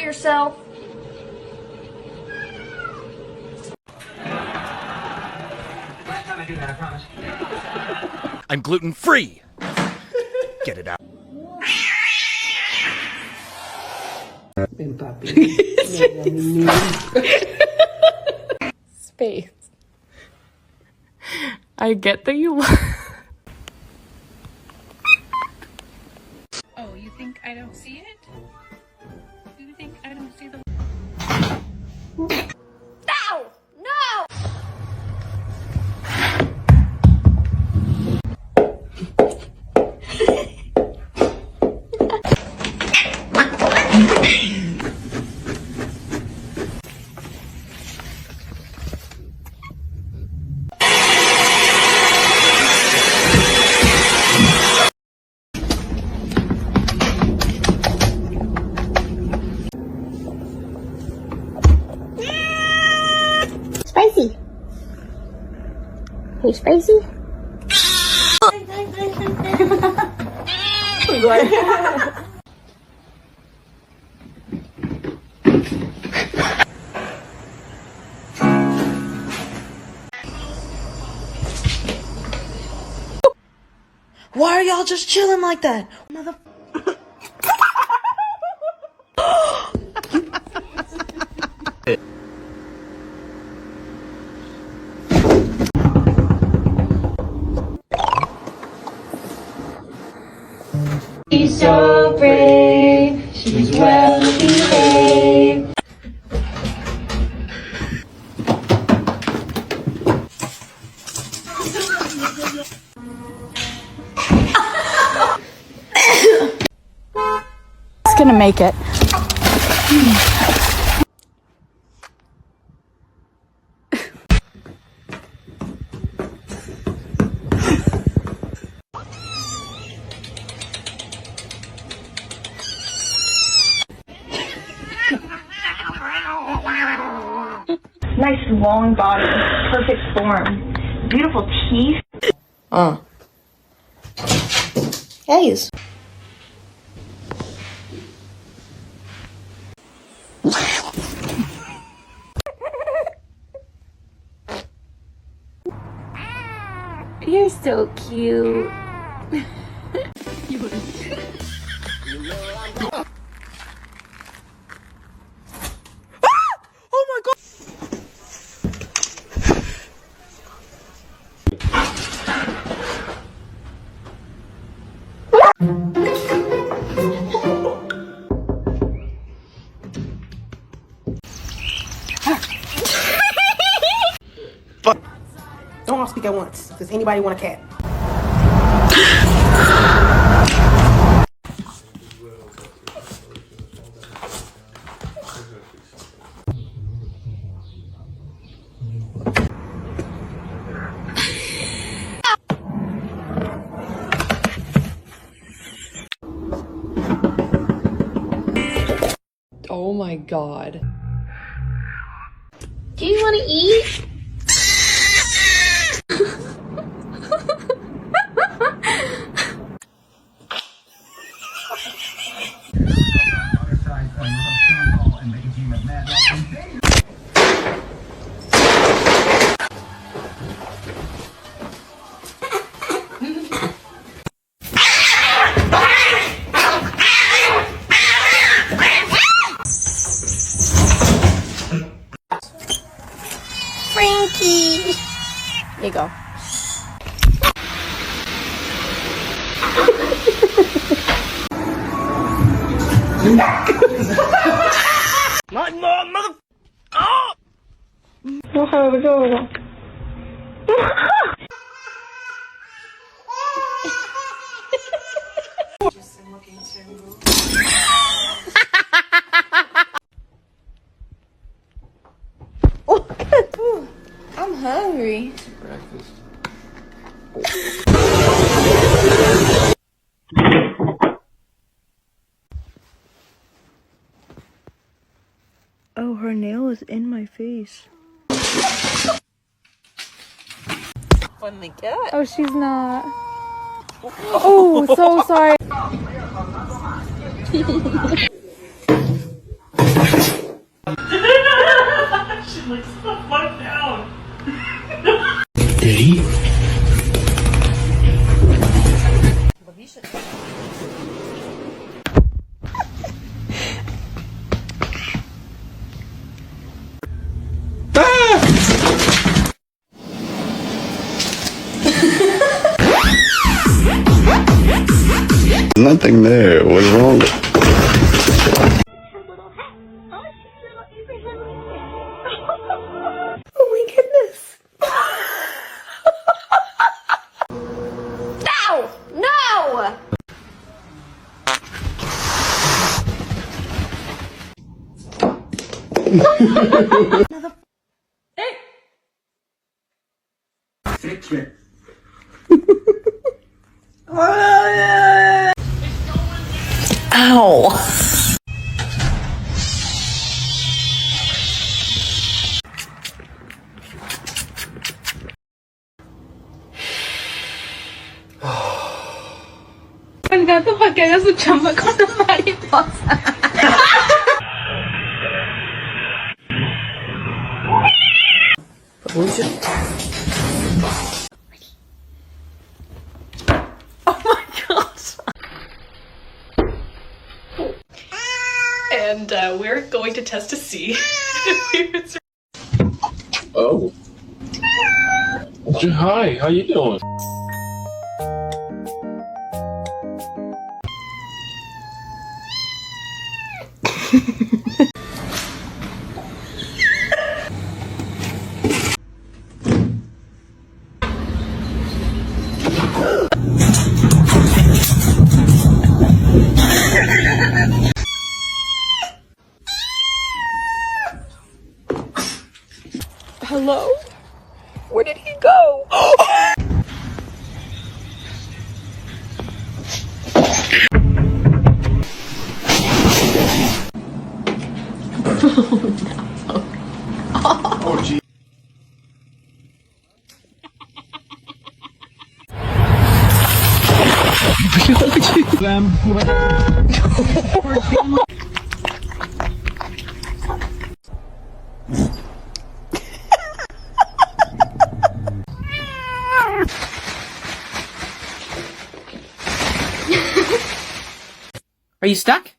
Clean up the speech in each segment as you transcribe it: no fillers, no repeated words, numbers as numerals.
yourself. I'm gluten-free. Get it out. Space. I get that you. Oh, you think I don't see it? You think I don't see the... No! No! Spicy. Hey, Spicy. Why are y'all just chilling like that? Mother. She's so brave. She's well behaved. It's gonna make it. Nice long body, perfect form, beautiful teeth. Hayes. You're so cute. Oh my god. Don't all speak at once. Does anybody want a cat? Oh my god. Do you want to eat? Frankie! There you go. Mother. Oh! I'm hungry. Breakfast. Oh, her nail is in my face. Funny cat. Oh, she's not. Oh, so sorry. Nothing there. What's wrong? Oh my goodness. No! No! El gato para que haga su chamba con la mariposa. And we're going to test to see if we would survive. Oh. Hi, how you doing? Hello? Where did he go? Oh, gee. Are you stuck?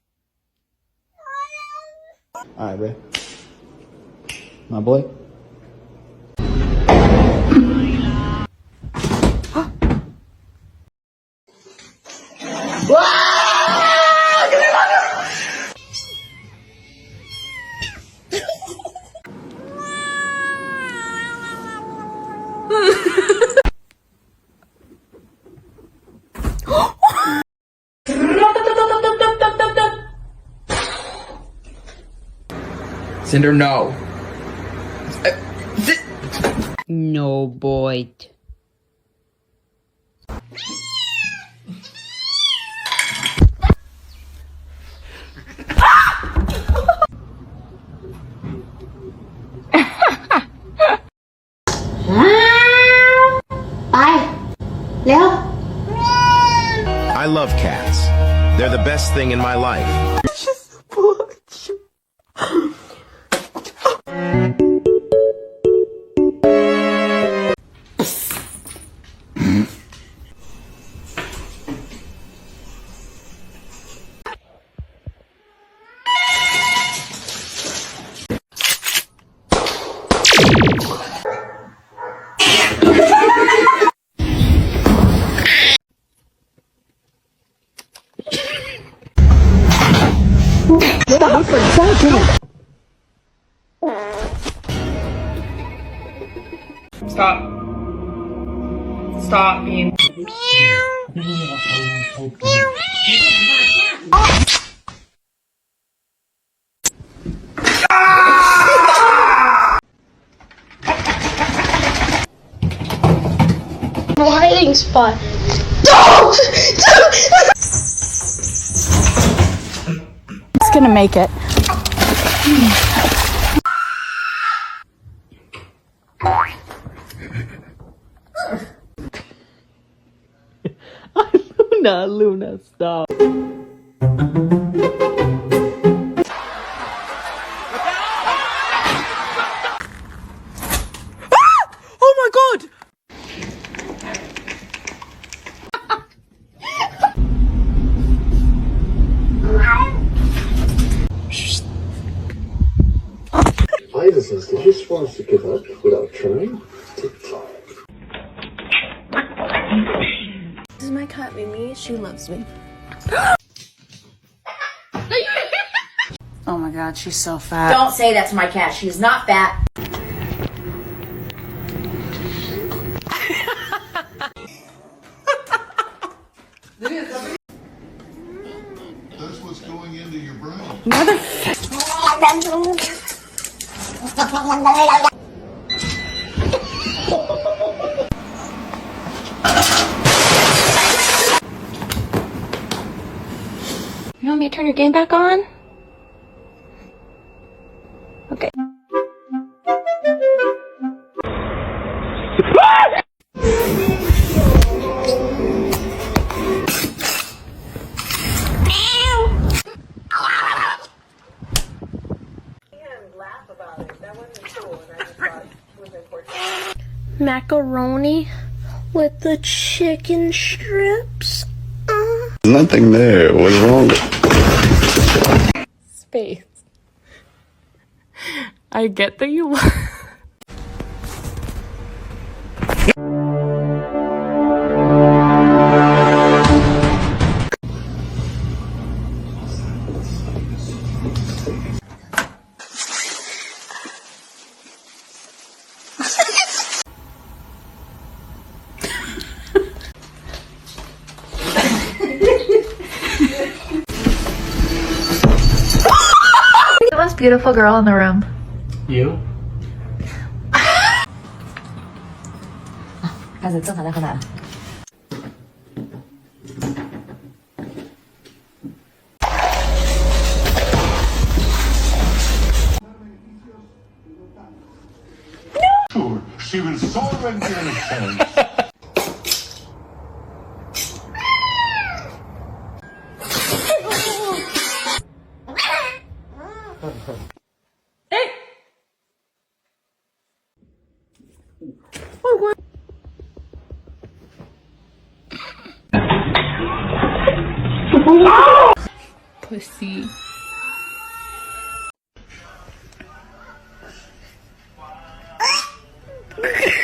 Alright, bro. My boy. Cinder, no. No, boy. I love cats. They're the best thing in my life. Stop. Stop being. No hiding spot. It's gonna make it. Luna, stop. He just wants to give up without trying. TikTok. This is my cat, Mimi. She loves me. Oh my god, she's so fat. Don't say that to my cat. She's not fat. That's what's going into your brain. You want me to turn your game back on? Okay. Macaroni with the chicken strips. Nothing there. What's wrong with it? Space. I get that you The most beautiful girl in the room. You? 开始正常再喝奶。She was so intense. pussy.